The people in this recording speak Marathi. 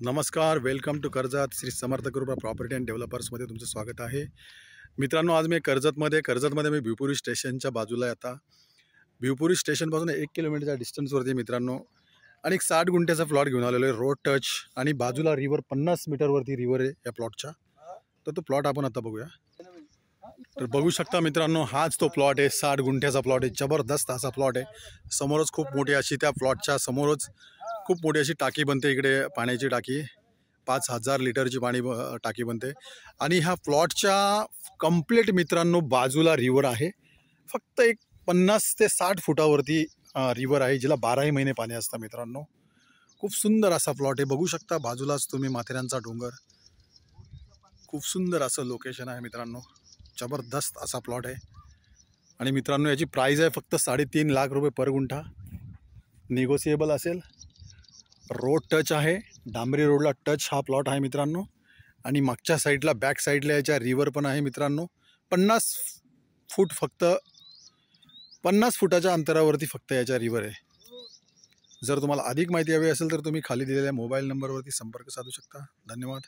नमस्कार, वेलकम टू कर्जत श्री समर्थ कृपा प्रॉपर्टी अँड डेव्हलपर्समध्ये तुमचं स्वागत आहे. मित्रांनो, आज मी कर्जतमध्ये मी भिवपुरी स्टेशनच्या बाजूला आहे. आता भिवपुरी स्टेशनपासून 1 किलोमीटरच्या डिस्टन्सवरती मित्रांनो आणि एक 60 गुंठ्याचा प्लॉट घेऊन आलेलो आहे. रोड टच आणि बाजूला रिव्हर 50 मीटरवरती रिव्हर आहे या प्लॉटच्या. तर तो प्लॉट आपण आता बघूया. तर बघू शकता मित्रांनो, हाच तो प्लॉट आहे. 60 गुंठ्याचा प्लॉट आहे. जबरदस्त असा प्लॉट आहे. समोरच खूप मोठी अशी त्या प्लॉटच्या समोरच खूप मोठी अशी टाकी बनते. इकडे पाण्याची टाकी 5000 लिटरची टाकी बनते आणि ह्या प्लॉटच्या कंप्लीट मित्रांनो बाजूला रिव्हर आहे. फक्त एक 50 ते 60 फुटावरती रिव्हर आहे, जिला 12ही महिने पाणी असतं मित्रांनो. खूप सुंदर असा प्लॉट आहे. बघू शकता बाजूलाच तुम्ही माथेरानचा डोंगर. खूप सुंदर असं लोकेशन आहे मित्रांनो. जबरदस्त असा प्लॉट आहे आणि मित्रांनो याची प्राईस आहे फक्त 3.5 लाख रुपये पर गुंठा. निगोसिएबल असेल. रोड टच आहे, डांबरी रोडला टच हा प्लॉट आहे मित्रांनो. आणि मागच्या साईडला बॅक साईडला याच्या रिव्हर पण आहे मित्रांनो. 50 फूट फक्त 50 फुटाच्या अंतरावरती फक्त याच्या रिव्हर आहे. जर तुम्हाला अधिक माहिती हवी असेल तर तुम्ही खाली दिलेल्या मोबाईल नंबरवरती संपर्क साधू शकता. धन्यवाद.